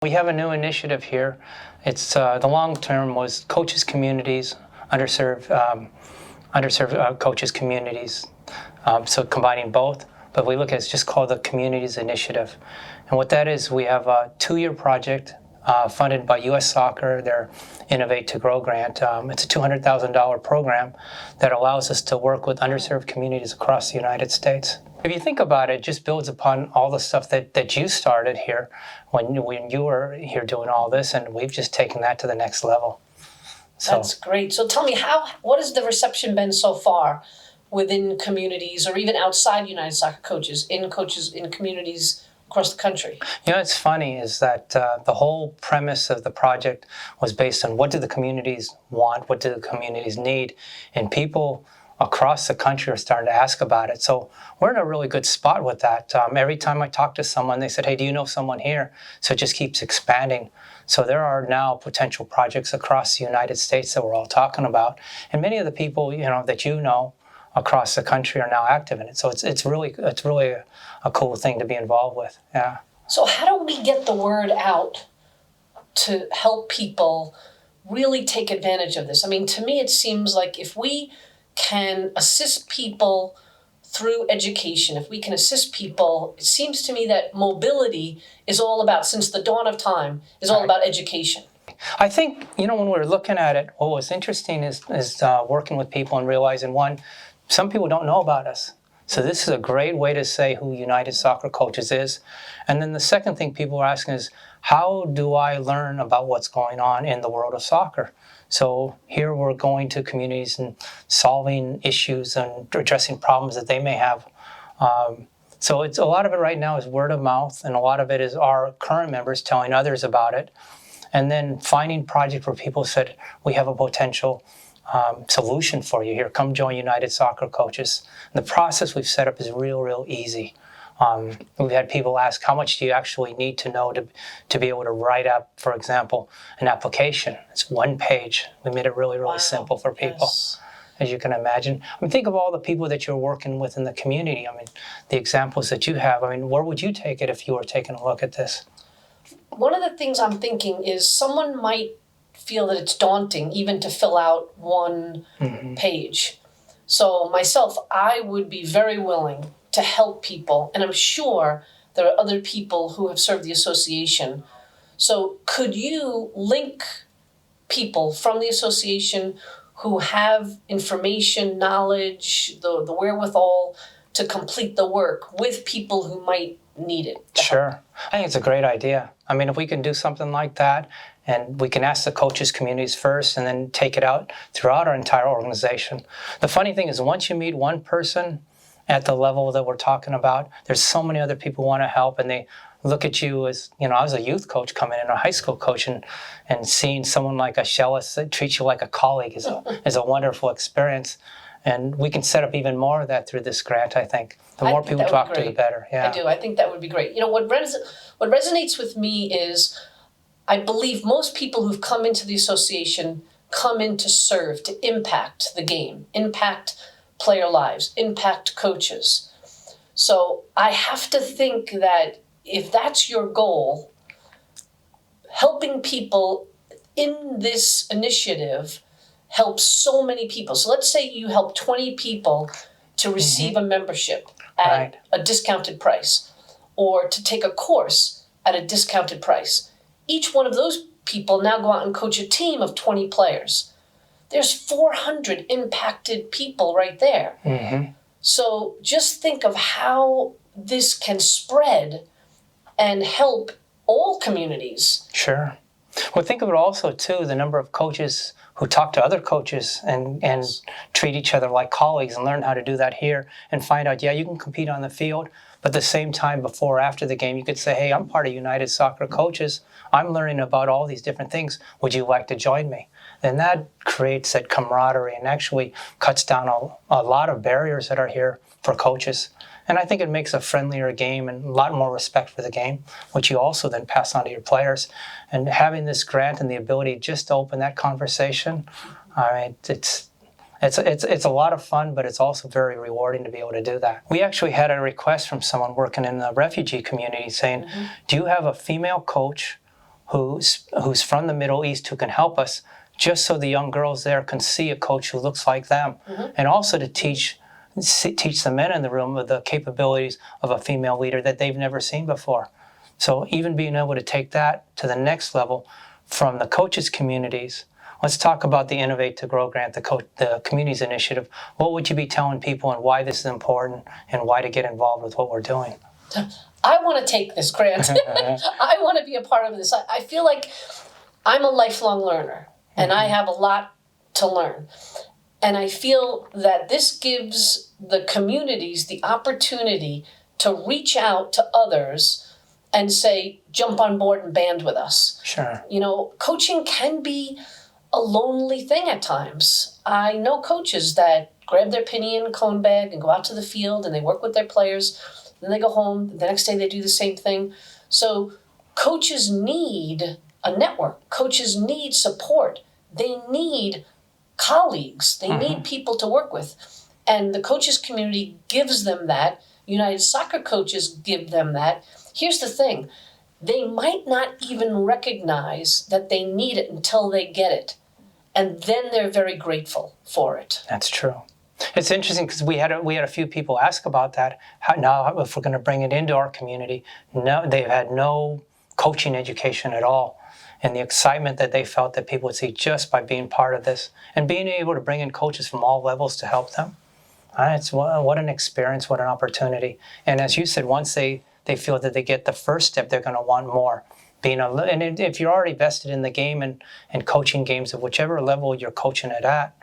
We have a new initiative here. It's the long term was coaches communities, underserved coaches communities. So combining both, but we look at it's just called the Communities Initiative. And what that is, we have a 2-year project funded by U.S. Soccer, their Innovate to Grow grant. It's a $200,000 program that allows us to work with underserved communities across the United States. If you think about it, it just builds upon all the stuff that you started here when you were here doing all this, and we've just taken that to the next level. So, that's great. So tell me, what has the reception been so far within communities or even outside United Soccer coaches in communities across the country? You know, it's funny is that the whole premise of the project was based on what do the communities want, what do the communities need, and people across the country are starting to ask about it. So we're in a really good spot with that. Every time I talk to someone, they said, hey, do you know someone here? So it just keeps expanding. So there are now potential projects across the United States that we're all talking about. And many of the people, that across the country are now active in it. So it's really a cool thing to be involved with. Yeah. So how do we get the word out to help people really take advantage of this? I mean, to me, it seems like if we can assist people through education, if we can assist people, it seems to me that mobility is all about, since the dawn of time, is all about education. I think, when we're looking at it, what was interesting is working with people and realizing, one, some people don't know about us. So this is a great way to say who United Soccer Coaches is. And then the second thing people are asking is, how do I learn about what's going on in the world of soccer? So here we're going to communities and solving issues and addressing problems that they may have. So it's a lot of it right now is word of mouth, and a lot of it is our current members telling others about it. And then finding projects where people said, we have a potential solution for you here. Come join United Soccer Coaches. And the process we've set up is real easy. We've had people ask, how much do you actually need to know to be able to write up, for example, an application? It's 1 page. We made it really simple for people, as you can imagine. Think of all the people that you're working with in the community. The examples that you have. Where would you take it if you were taking a look at this? One of the things I'm thinking is someone might feel that it's daunting even to fill out 1 page. So myself, I would be very willing to help people, and I'm sure there are other people who have served the association. So could you link people from the association who have information, knowledge, the wherewithal to complete the work with people who might need it? Sure. I think it's a great idea. If we can do something like that, and we can ask the coaches communities first and then take it out throughout our entire organization. The funny thing is, once you meet one person at the level that we're talking about, there's so many other people who want to help, and they look at you as, I was a youth coach coming in, a high school coach, and seeing someone like Shellis treat you like a colleague is a wonderful experience. And we can set up even more of that through this grant, I think. The more people talk to, the better. Yeah. I do. I think that would be great. What resonates with me is I believe most people who've come into the association come in to serve, to impact the game, impact player lives, impact coaches. So I have to think that if that's your goal, helping people in this initiative helps so many people. So let's say you help 20 people to receive a membership at a discounted price, or to take a course at a discounted price. Each one of those people now go out and coach a team of 20 players. There's 400 impacted people right there. So just think of how this can spread and help all communities. Sure. Well, think of it also, too, the number of coaches who talk to other coaches and treat each other like colleagues, and learn how to do that here and find out, you can compete on the field, but at the same time, before or after the game, you could say, hey, I'm part of United Soccer Coaches. I'm learning about all these different things. Would you like to join me? Then that creates that camaraderie and actually cuts down a lot of barriers that are here for coaches. And I think it makes a friendlier game and a lot more respect for the game, which you also then pass on to your players. And having this grant and the ability just to open that conversation, it's a lot of fun, but it's also very rewarding to be able to do that. We actually had a request from someone working in the refugee community saying, do you have a female coach who's from the Middle East who can help us, just so the young girls there can see a coach who looks like them, and also to teach the men in the room of the capabilities of a female leader that they've never seen before. So even being able to take that to the next level from the coaches' communities. Let's talk about the Innovate to Grow grant, the communities initiative. What would you be telling people and why this is important and why to get involved with what we're doing? I want to take this grant. I want to be a part of this. I feel like I'm a lifelong learner and I have a lot to learn. And I feel that this gives the communities the opportunity to reach out to others and say, jump on board and band with us. Sure. You know, coaching can be a lonely thing at times. I know coaches that grab their penny and cone bag and go out to the field and they work with their players. Then they go home. The next day they do the same thing. So coaches need a network. Coaches need support. They need colleagues. They need people to work with. And the coaches community gives them that. United Soccer coaches give them that. Here's the thing. They might not even recognize that they need it until they get it. And then they're very grateful for it. That's true. It's interesting because we had a few people ask about that. Now, if we're going to bring it into our community, no, they've had no coaching education at all. And the excitement that they felt that people would see just by being part of this and being able to bring in coaches from all levels to help them. It's what an experience, what an opportunity. And as you said, once they feel that they get the first step, they're going to want more. And if you're already vested in the game and coaching games of whichever level you're coaching it at,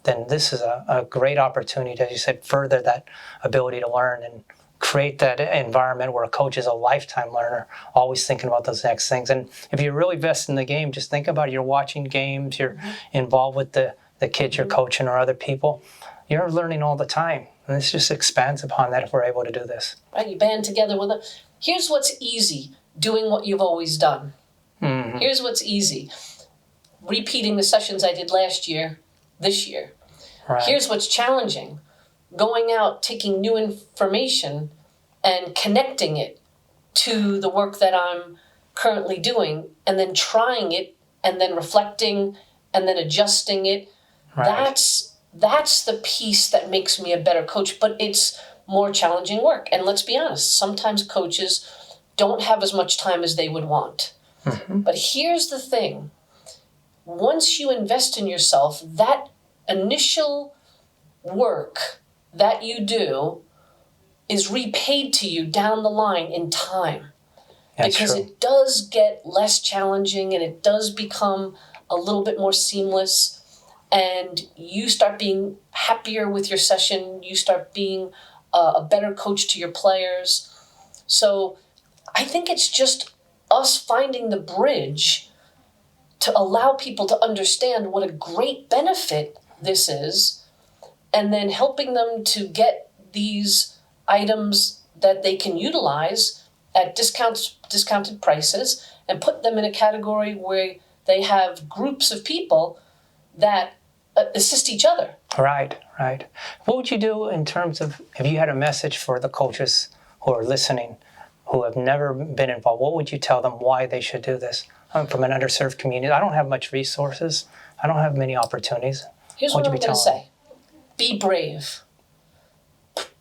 then this is a great opportunity to, as you said, further that ability to learn and create that environment where a coach is a lifetime learner, always thinking about those next things. And if you're really vested in the game, just think about it. You're watching games, you're involved with the kids you're coaching or other people. You're learning all the time. And this just expands upon that if we're able to do this. Right, you band together with them. Here's what's easy, doing what you've always done. Here's what's easy, repeating the sessions I did last year, this year. Right. Here's what's challenging, going out, taking new information and connecting it to the work that I'm currently doing and then trying it and then reflecting and then adjusting it. Right. That's the piece that makes me a better coach, but it's more challenging work. And let's be honest, sometimes coaches don't have as much time as they would want. But here's the thing. Once you invest in yourself, that initial work that you do is repaid to you down the line in time. That's because true. it does get less challenging and it does become a little bit more seamless. And you start being happier with your session. You start being a better coach to your players. So I think it's just us finding the bridge to allow people to understand what a great benefit this is, and then helping them to get these items that they can utilize at discounted prices and put them in a category where they have groups of people that assist each other. Right. What would you do in terms of, if you had a message for the coaches who are listening, who have never been involved, what would you tell them why they should do this? I'm from an underserved community. I don't have much resources. I don't have many opportunities. Here's what I'm going to say. Be brave.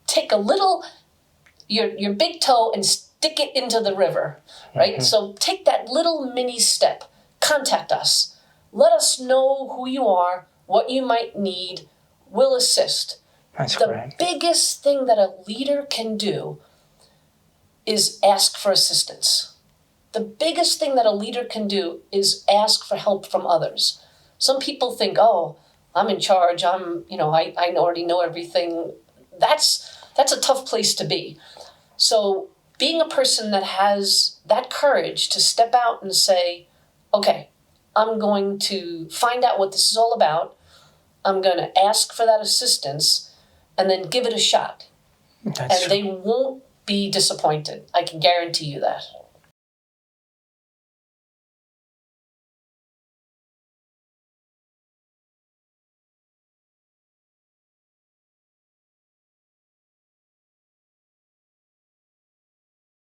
Take a little, your big toe and stick it into the river, right? So take that little mini step. Contact us. Let us know who you are, what you might need. We'll assist. That's the great. biggest thing that a leader can do is ask for assistance. The biggest thing that a leader can do is ask for help from others. Some people think, oh, I'm in charge. I already know everything. That's a tough place to be. So being a person that has that courage to step out and say, okay, I'm going to find out what this is all about. I'm going to ask for that assistance and then give it a shot. That's And they won't be disappointed. I can guarantee you that.